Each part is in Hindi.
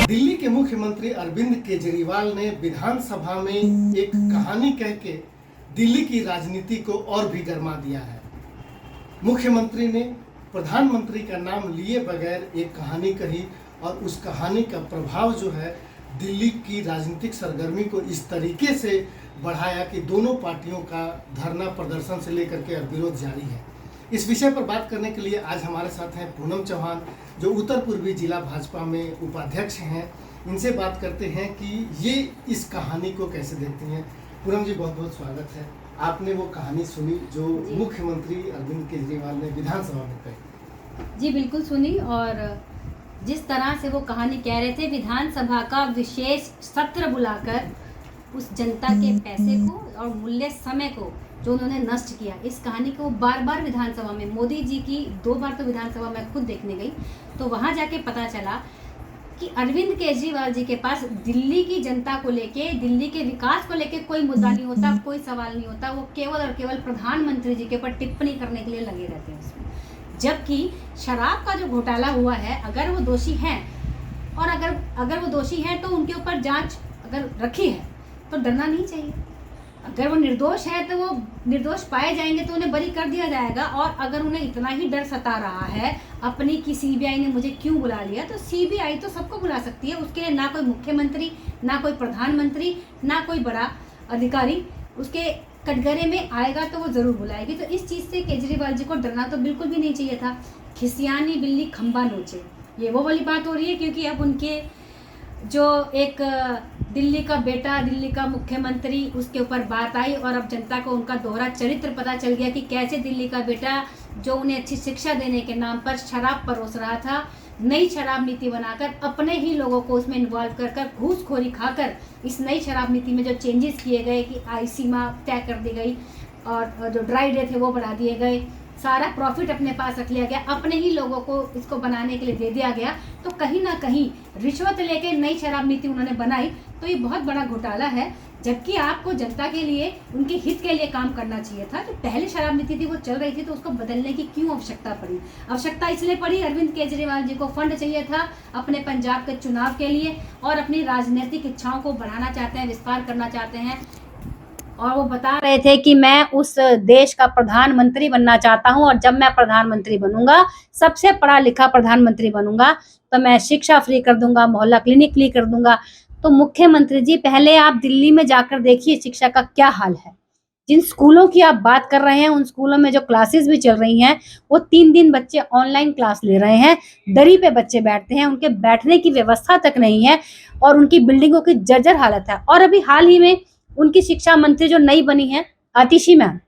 दिल्ली के मुख्यमंत्री अरविंद केजरीवाल ने विधानसभा में एक कहानी कह के दिल्ली की राजनीति को और भी गरमा दिया है। मुख्यमंत्री ने प्रधानमंत्री का नाम लिए बगैर एक कहानी कही और उस कहानी का प्रभाव जो है दिल्ली की राजनीतिक सरगर्मी को इस तरीके से बढ़ाया कि दोनों पार्टियों का धरना प्रदर्शन से लेकर के अब विरोध जारी है। इस विषय पर बात करने के लिए आज हमारे साथ हैं पूनम चौहान, जो उत्तर पूर्वी जिला भाजपा में उपाध्यक्ष हैं। इनसे बात करते हैं कि ये इस कहानी को कैसे देखती हैं। पूनम जी, बहुत बहुत स्वागत है। आपने वो कहानी सुनी जो मुख्यमंत्री अरविंद केजरीवाल ने विधानसभा में कही? जी बिल्कुल सुनी, और जिस तरह से वो कहानी कह रहे थे, विधानसभा का विशेष सत्र बुलाकर उस जनता के पैसे को और मूल्य समय को जो उन्होंने नष्ट किया, इस कहानी को बार बार विधानसभा में, मोदी जी की 2 बार तो विधानसभा में खुद देखने गई, तो वहाँ जाके पता चला कि अरविंद केजरीवाल जी के पास दिल्ली की जनता को लेके, दिल्ली के विकास को लेके कोई मुद्दा नहीं होता, कोई सवाल नहीं होता। वो केवल और केवल प्रधानमंत्री जी के ऊपर टिप्पणी करने के लिए लगे रहते हैं उसमें। जबकि शराब का जो घोटाला हुआ है, अगर वो दोषी हैं और अगर वो दोषी हैं तो उनके ऊपर जांच अगर रखी है तो डरना नहीं चाहिए। अगर वो निर्दोष है तो वो निर्दोष पाए जाएंगे तो उन्हें बरी कर दिया जाएगा। और अगर उन्हें इतना ही डर सता रहा है अपनी कि सीबीआई ने मुझे क्यों बुला लिया, तो सीबीआई तो सबको बुला सकती है। उसके लिए ना कोई मुख्यमंत्री, ना कोई प्रधानमंत्री, ना कोई बड़ा अधिकारी उसके कटघरे में आएगा तो वो ज़रूर बुलाएगी। तो इस चीज़ से केजरीवाल जी को डरना तो बिल्कुल भी नहीं चाहिए था। खिसियानी बिल्ली खंबा नोचे, ये वो वाली बात हो रही है, क्योंकि अब उनके जो एक दिल्ली का बेटा, दिल्ली का मुख्यमंत्री, उसके ऊपर बात आई और अब जनता को उनका दोहरा चरित्र पता चल गया कि कैसे दिल्ली का बेटा, जो उन्हें अच्छी शिक्षा देने के नाम पर शराब परोस रहा था, नई शराब नीति बनाकर अपने ही लोगों को उसमें इन्वॉल्व कर घूसखोरी खाकर इस नई शराब नीति में जो चेंजेस किए गए कि आय सीमा तय कर दी गई और जो ड्राई डे थे वो बढ़ा दिए गए, सारा प्रॉफिट अपने पास रख लिया गया, अपने ही लोगों को इसको बनाने के लिए दे दिया गया। तो कहीं ना कहीं रिश्वत लेके नई शराब नीति उन्होंने बनाई, तो ये बहुत बड़ा घोटाला है। जबकि आपको जनता के लिए, उनके हित के लिए काम करना चाहिए था। जो पहले शराब नीति थी वो चल रही थी, तो उसको बदलने की क्यों आवश्यकता पड़ी? आवश्यकता इसलिए पड़ी, अरविंद केजरीवाल जी को फंड चाहिए था अपने पंजाब के चुनाव के लिए और अपनी राजनीतिक इच्छाओं को बढ़ाना चाहते हैं, विस्तार करना चाहते हैं। और वो बता रहे थे कि मैं उस देश का प्रधानमंत्री बनना चाहता हूं, और जब मैं प्रधानमंत्री बनूंगा, सबसे पढ़ा लिखा प्रधानमंत्री बनूंगा, तो मैं शिक्षा फ्री कर दूंगा, मोहल्ला क्लिनिक फ्री कर दूंगा। तो मुख्यमंत्री जी, पहले आप दिल्ली में जाकर देखिए शिक्षा का क्या हाल है। जिन स्कूलों की आप बात कर रहे हैं, उन स्कूलों में जो क्लासेस भी चल रही हैं, वो 3 दिन बच्चे ऑनलाइन क्लास ले रहे हैं, दरी पे बच्चे बैठते हैं, उनके बैठने की व्यवस्था तक नहीं है और उनकी बिल्डिंगों की जर्जर हालत है। और अभी हाल ही में उनकी शिक्षा मंत्री जो नई बनी है, आतिशी मैम,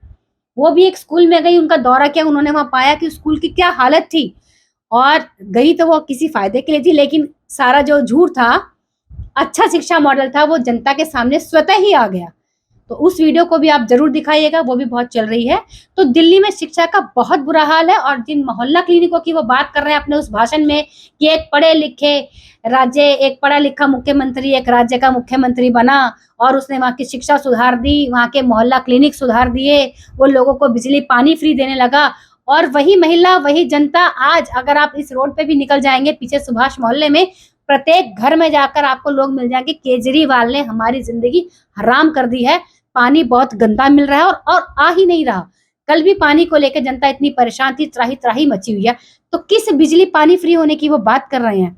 वो भी एक स्कूल में गई, उनका दौरा किया, उन्होंने वहां पाया कि स्कूल की क्या हालत थी। और गई तो वो किसी फायदे के लिए थी, लेकिन सारा जो झूठ था, अच्छा शिक्षा मॉडल था, वो जनता के सामने स्वतः ही आ गया। तो उस वीडियो को भी आप जरूर दिखाइएगा, वो भी बहुत चल रही है। तो दिल्ली में शिक्षा का बहुत बुरा हाल है। और जिन मोहल्ला क्लिनिकों की वो बात कर रहे हैं अपने उस भाषण में कि एक पढ़े लिखे राज्य, एक पढ़ा लिखा मुख्यमंत्री एक राज्य का मुख्यमंत्री बना और उसने वहाँ की शिक्षा सुधार दी, वहाँ के मोहल्ला क्लिनिक सुधार दिए, वो लोगों को बिजली पानी फ्री देने लगा। और वही महिला, वही जनता, आज अगर आप इस रोड पे भी निकल जाएंगे, पीछे सुभाष मोहल्ले में, प्रत्येक घर में जाकर आपको लोग मिल जाएंगे, केजरीवाल ने हमारी जिंदगी हराम कर दी है, पानी बहुत गंदा मिल रहा है और आ ही नहीं रहा। कल भी पानी को लेकर जनता इतनी परेशान थी, त्राही त्राही मची हुई है। तो किस बिजली पानी फ्री होने की वो बात कर रहे हैं?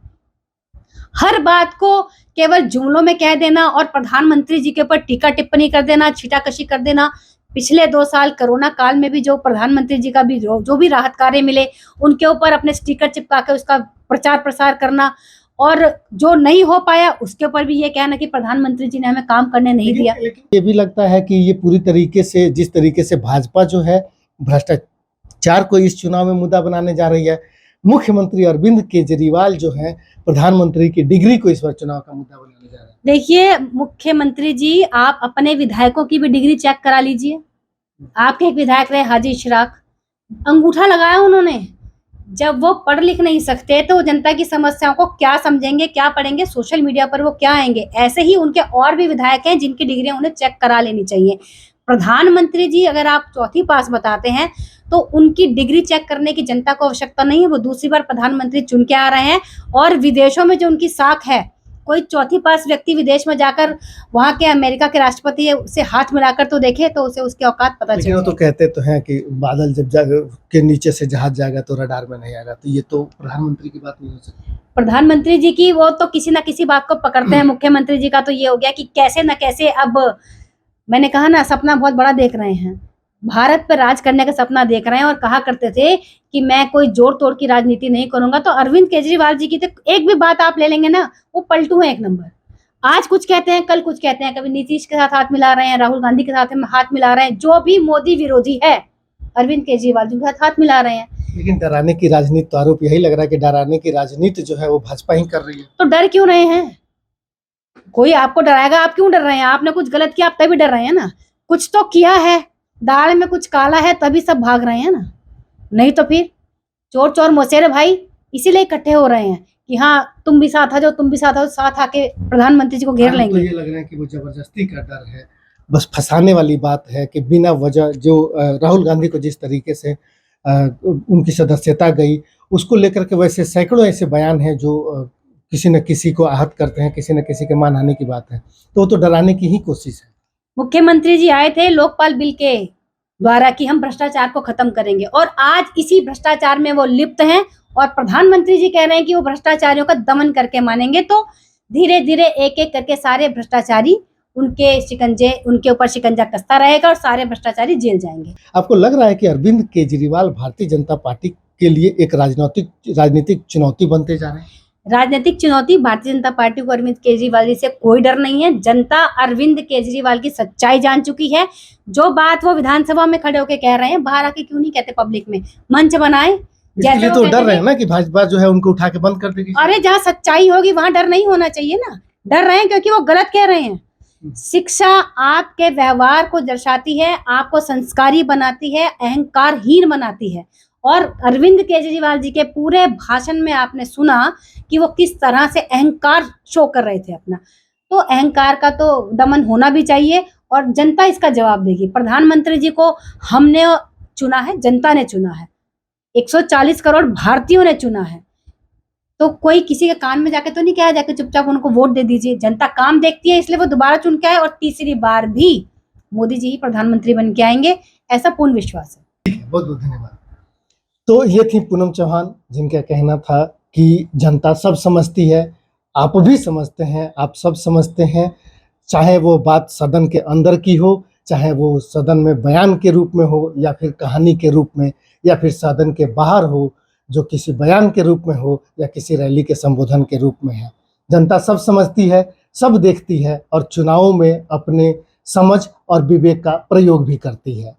हर बात को केवल जुमलों में कह देना और प्रधानमंत्री जी के ऊपर टीका टिप्पणी कर देना, छीटाकशी कर देना। पिछले 2 साल कोरोना काल में भी जो प्रधानमंत्री जी का भी जो भी राहत कार्य मिले, उनके ऊपर अपने स्टिकर चिपका के उसका प्रचार प्रसार करना, और जो नहीं हो पाया उसके ऊपर भी ये कहना कि प्रधानमंत्री जी ने हमें काम करने नहीं दिया। लेकिन ये भी लगता है कि ये पूरी तरीके से, जिस तरीके से भाजपा जो है भ्रष्टाचार को इस चुनाव में मुद्दा बनाने जा रही है, मुख्यमंत्री अरविंद केजरीवाल जो है प्रधानमंत्री की डिग्री को इस बार चुनाव का मुद्दा बनाने जा रहे हैं। देखिए मुख्यमंत्री जी, आप अपने विधायकों की भी डिग्री चेक करा लीजिए। आपके एक विधायक रहे हाजी इशराक, अंगूठा लगाया उन्होंने। जब वो पढ़ लिख नहीं सकते तो जनता की समस्याओं को क्या समझेंगे, क्या पढ़ेंगे, सोशल मीडिया पर वो क्या आएंगे? ऐसे ही उनके और भी विधायक हैं जिनकी डिग्रियां उन्हें चेक करा लेनी चाहिए। प्रधानमंत्री जी अगर आप चौथी पास बताते हैं तो उनकी डिग्री चेक करने की जनता को आवश्यकता नहीं है। वो दूसरी बार प्रधानमंत्री चुन के आ रहे हैं और विदेशों में जो उनकी साख है कोई चौथी पास व्यक्ति विदेश में जाकर वहाँ के अमेरिका के राष्ट्रपति से हाथ मिलाकर तो देखे तो उसे उसकी औकात पता लेकिन वो चले। तो कहते तो हैं कि बादल जब के नीचे से जहाज जाएगा तो रडार में नहीं आएगा, तो ये तो प्रधानमंत्री की बात नहीं हो सकती। प्रधानमंत्री जी की वो तो किसी ना किसी बात को पकड़ते हैं। मुख्यमंत्री जी का तो ये हो गया कि कैसे न कैसे, अब मैंने कहा ना, सपना बहुत बड़ा देख रहे हैं, भारत पर राज करने का सपना देख रहे हैं। और कहा करते थे कि मैं कोई जोड़ तोड़ की राजनीति नहीं करूंगा। तो अरविंद केजरीवाल जी की तो एक भी बात आप ले लेंगे ना, वो पलटू है एक नंबर। आज कुछ कहते हैं, कल कुछ कहते हैं, कभी नीतीश के साथ हाथ मिला रहे हैं, राहुल गांधी के साथ हाथ मिला रहे हैं, जो भी मोदी विरोधी है अरविंद केजरीवाल जी के साथ हाथ मिला रहे हैं। लेकिन डराने की राजनीति, तो आरोप यही लग रहा है कि डराने की राजनीति जो है वो भाजपा ही कर रही है। तो डर क्यों रहे हैं? कोई आपको डराएगा, आप क्यों डर रहे हैं? आपने कुछ गलत किया, आप तभी डर रहे हैं ना। कुछ तो किया है, दाल में कुछ काला है, तभी सब भाग रहे हैं ना। नहीं तो फिर चोर चोर मौसेरे भाई इसीलिए इकट्ठे हो रहे हैं कि हाँ तुम भी साथ आ जाओ, तुम भी साथ आओ, साथ आके प्रधानमंत्री जी को घेर तो लेंगे। ये लग रहा है कि वो जबरदस्ती का डर है, बस फंसाने वाली बात है कि बिना वजह जो राहुल गांधी को जिस तरीके से उनकी सदस्यता गई, उसको लेकर के वैसे सैकड़ों ऐसे बयान हैं जो किसी न किसी को आहत करते हैं, किसी न किसी के मानहानि की बात है, तो वो तो डराने की ही कोशिश है। मुख्यमंत्री जी आए थे लोकपाल बिल के द्वारा कि हम भ्रष्टाचार को खत्म करेंगे, और आज इसी भ्रष्टाचार में वो लिप्त हैं। और प्रधानमंत्री जी कह रहे हैं कि वो भ्रष्टाचारियों का दमन करके मानेंगे। तो धीरे धीरे एक एक करके सारे भ्रष्टाचारी उनके ऊपर शिकंजा कसता रहेगा और सारे भ्रष्टाचारी जेल जाएंगे। आपको लग रहा है कि अरविंद केजरीवाल भारतीय जनता पार्टी के लिए एक राजनीतिक चुनौती बनते जा रहे हैं? राजनीतिक चुनौती भारतीय जनता पार्टी को अरविंद केजरीवाल जी से कोई डर नहीं है। जनता अरविंद केजरीवाल की सच्चाई जान चुकी है। जो बात वो विधानसभा में खड़े होकर कह रहे हैं, बाहर आके क्यों नहीं कहते? पब्लिक में मंच बनाए। इसलिए तो डर रहे हैं ना कि भाजपा जो है उनको उठा के बंद कर देगी। अरे जहाँ सच्चाई होगी वहां डर नहीं होना चाहिए ना। डर रहे हैं क्योंकि वो गलत कह रहे हैं। शिक्षा आपके व्यवहार को दर्शाती है, आपको संस्कारी बनाती है, अहंकारहीन बनाती है। और अरविंद केजरीवाल जी के पूरे भाषण में आपने सुना कि वो किस तरह से अहंकार शो कर रहे थे अपना। तो अहंकार का तो दमन होना भी चाहिए और जनता इसका जवाब देगी। प्रधानमंत्री जी को हमने चुना है, जनता ने चुना है, 140 करोड़ भारतीयों ने चुना है। तो कोई किसी के कान में जाके तो नहीं कहा जाके चुपचाप उनको वोट दे दीजिए। जनता काम देखती है, इसलिए वो दोबारा चुन के आए और तीसरी बार भी मोदी जी ही प्रधानमंत्री बन के आएंगे, ऐसा पूर्ण विश्वास है। बहुत बहुत धन्यवाद। तो ये थी पूनम चौहान, जिनका कहना था कि जनता सब समझती है, आप भी समझते हैं, आप सब समझते हैं, चाहे वो बात सदन के अंदर की हो, चाहे वो सदन में बयान के रूप में हो, या फिर कहानी के रूप में, या फिर सदन के बाहर हो जो किसी बयान के रूप में हो, या किसी रैली के संबोधन के रूप में है। जनता सब समझती है, सब देखती है और चुनावों में अपने समझ और विवेक का प्रयोग भी करती है।